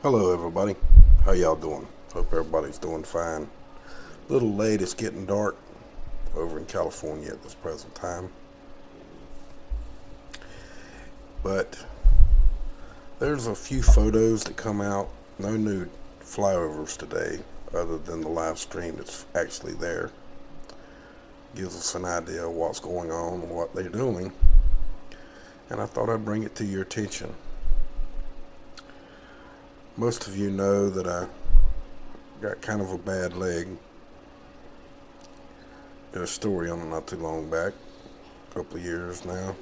Hello everybody, how y'all doing? Hope everybody's doing fine. A little late, it's getting dark over in California at this present time. But there's a few photos that come out. No new flyovers today other than the live stream that's actually there. Gives us an idea of what's going on and what they're doing. And I thought I'd bring it to your attention. Most of you know that I got kind of a bad leg. Did a story on it not too long back, a couple of years now.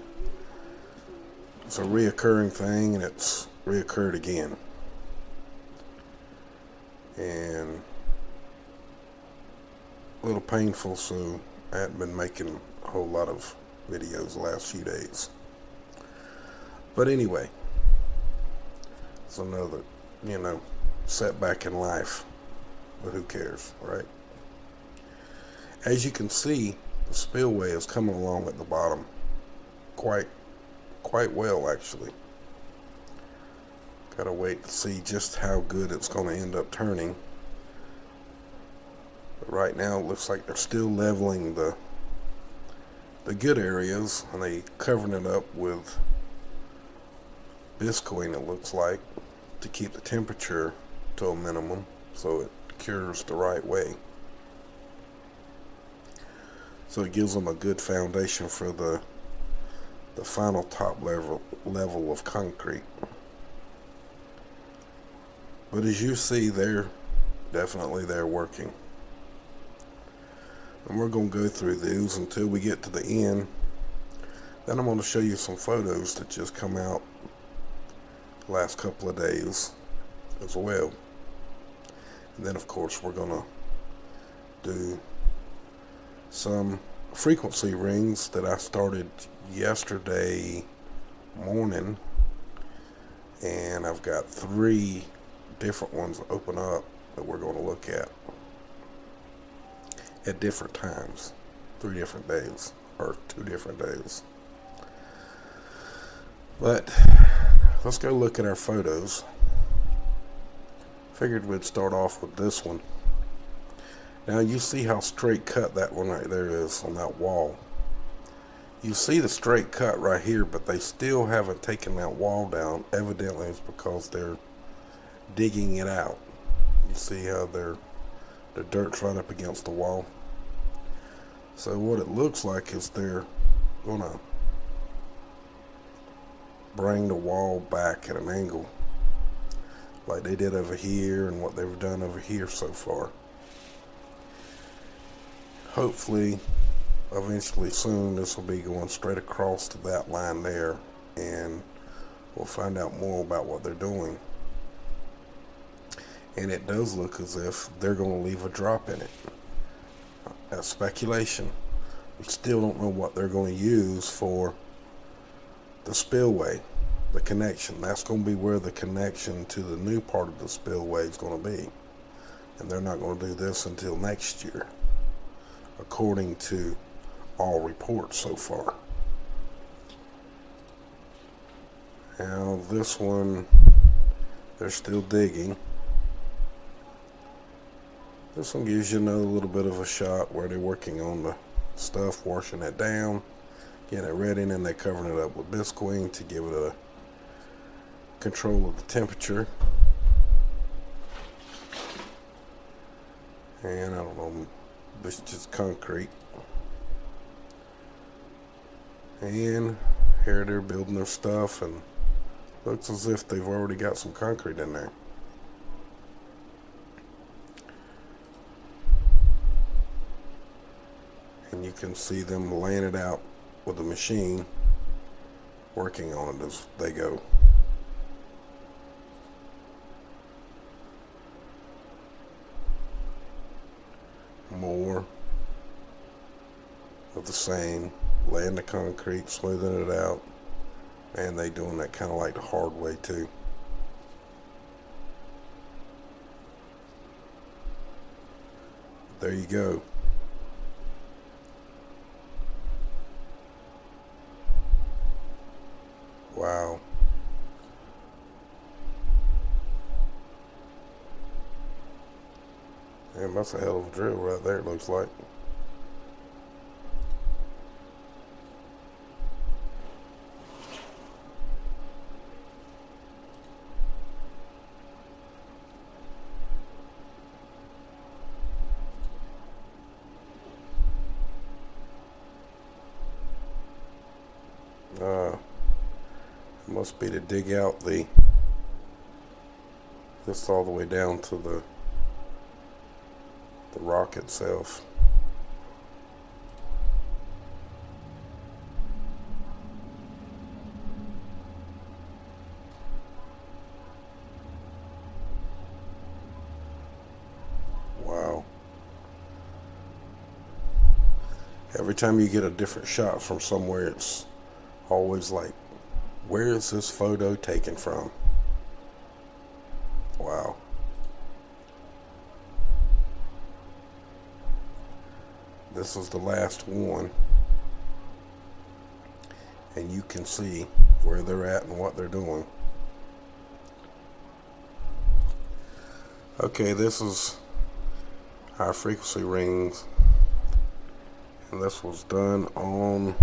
It's a reoccurring thing, and it's reoccurred again. And a little painful, so I hadn't been making a whole lot of videos the last few days. But anyway, it's another setback in life, but who cares, right? As you can see, the spillway is coming along at the bottom quite well, actually. Gotta wait to see just how good it's going to end up turning. But right now it looks like they're still leveling the good areas, and they covering it up with viscoing, it looks like, to keep the temperature to a minimum so it cures the right way. So it gives them a good foundation for the final top level of concrete. But as you see, they're working. And we're going to go through these until we get to the end. Then I'm going to show you some photos that just come out last couple of days as well. And then of course we're gonna do some frequency rings that I started yesterday morning, and I've got 3 different ones open up that we're going to look at different times, 3 different days or 2 different days. But let's go look at our photos. Figured we'd start off with this one. Now you see how straight cut that one right there is on that wall. You see the straight cut right here, but they still haven't taken that wall down. Evidently it's because they're digging it out. You see how the dirt's right up against the wall. So what it looks like is they're gonna bring the wall back at an angle like they did over here and what they've done over here so far. Hopefully eventually soon this will be going straight across to that line there, and we'll find out more about what they're doing. And it does look as if they're going to leave a drop in it. That's speculation. We still don't know what they're going to use for the spillway, the connection. That's going to be where the connection to the new part of the spillway is going to be. And they're not going to do this until next year, according to all reports so far. Now this one, they're still digging. This one gives you another little bit of a shot where they're working on the stuff, washing it down, getting it ready, and then they're covering it up with viscoing to give it a control of the temperature. And I don't know, this is just concrete. And here they're building their stuff, and looks as if they've already got some concrete in there. And you can see them laying it out with the machine, working on it as they go. More of the same, laying the concrete, smoothing it out, and they doing that kind of like the hard way too. There you go. Wow. That's a hell of a drill right there, it looks like. It must be to dig out this all the way down to the rock itself. Wow. Every time you get a different shot from somewhere, it's always like, where is this photo taken from? Wow. This is the last one, and you can see where they're at and what they're doing. Okay, this is high frequency rings, and this was done on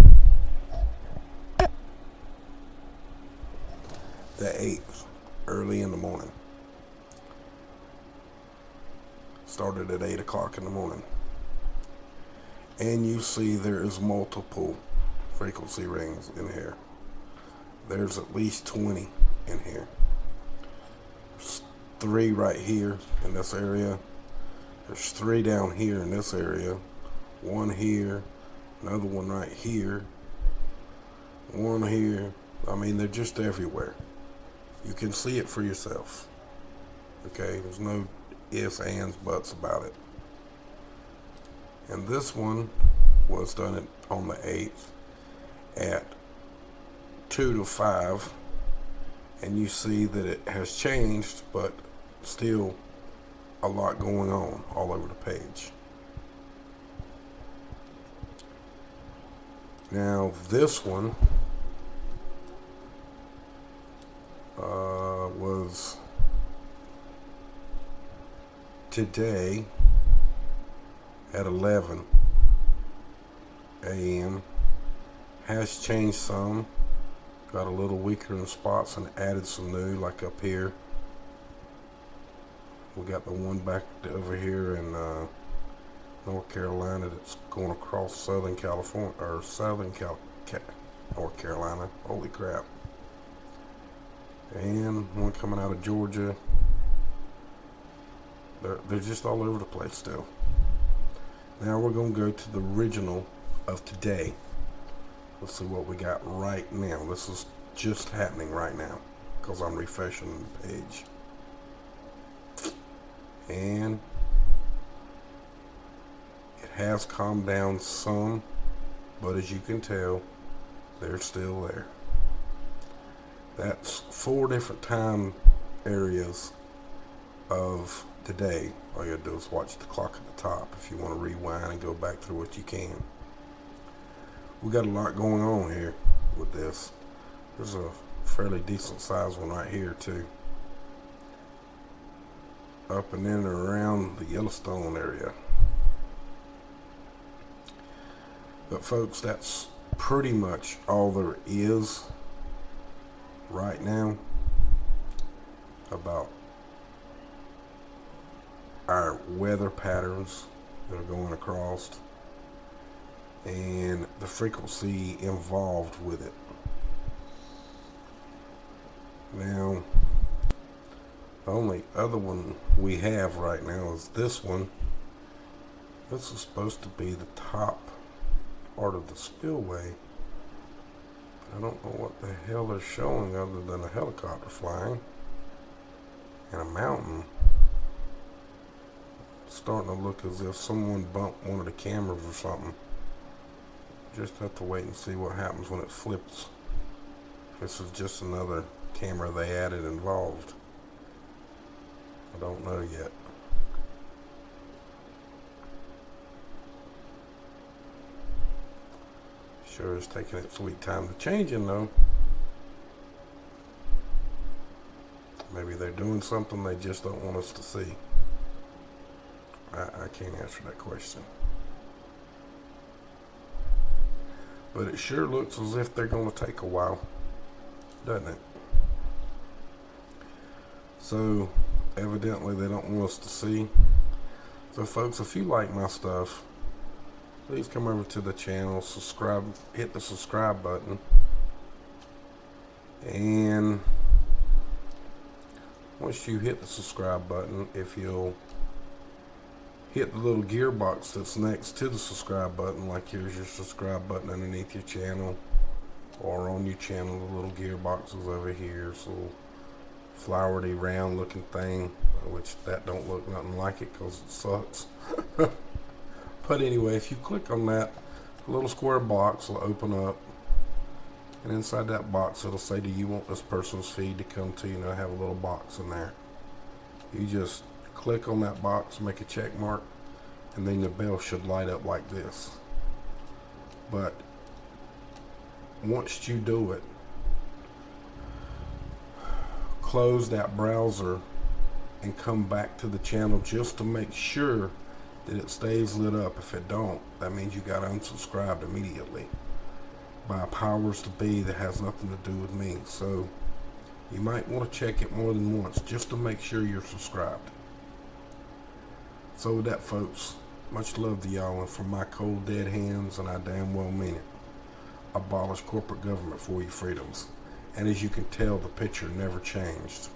the 8th, early in the morning. Started at 8 o'clock in the morning. And you see there is multiple frequency rings in here. There's at least 20 in here. There's 3 right here in this area. There's 3 down here in this area. 1 here, another one right here, 1 here. I mean, they're just everywhere. You can see it for yourself. Okay, there's no ifs, ands, buts about it. And this one was done on the 8th at 2 to 5. And you see that it has changed, but still a lot going on all over the page. Now this one was today at 11 a.m. Has changed some, got a little weaker in spots and added some new, like up here. We got the one back over here in North Carolina that's going across Southern California, or North Carolina. Holy crap. And one coming out of Georgia. They're just all over the place still. Now we're going to go to the original of today. Let's see what we got right now. This is just happening right now because I'm refreshing the page. And it has calmed down some, but as you can tell, they're still there. That's 4 different time areas of today. All you gotta do is watch the clock at the top. If you want to rewind and go back through what you can. We got a lot going on here with this. There's a fairly decent sized one right here too. Up and in and around the Yellowstone area. But folks, that's pretty much all there is right now about our weather patterns that are going across and the frequency involved with it. Now, the only other one we have right now is this one. This is supposed to be the top part of the spillway. I don't know what the hell they're showing other than a helicopter flying and a mountain. It's starting to look as if someone bumped one of the cameras or something. Just have to wait and see what happens when it flips. This is just another camera they added involved. I don't know yet. Sure is taking its sweet time to changing though. Maybe they're doing something they just don't want us to see. I can't answer that question. But it sure looks as if they're going to take a while, doesn't it? So evidently they don't want us to see. So folks, if you like my stuff, please come over to the channel, subscribe, hit the subscribe button, and once you hit the subscribe button, if you'll hit the little gearbox that's next to the subscribe button, like here's your subscribe button underneath your channel, or on your channel, the little gearbox is over here. It's a little flowery round looking thing, which that don't look nothing like it because it sucks. But anyway, if you click on that, a little square box will open up, and inside that box it'll say, do you want this person's feed to come to you? And I have a little box in there. You just click on that box, make a check mark, and then the bell should light up like this. But once you do it, close that browser and come back to the channel just to make sure that it stays lit up. If it don't, that means you got unsubscribed immediately by powers to be that has nothing to do with me. So you might want to check it more than once just to make sure you're subscribed. So with that, folks, much love to y'all, and from my cold dead hands, and I damn well mean it, abolish corporate government for your freedoms. And as you can tell, the picture never changed.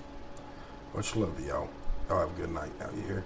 Much love to y'all. Y'all have a good night now, you hear?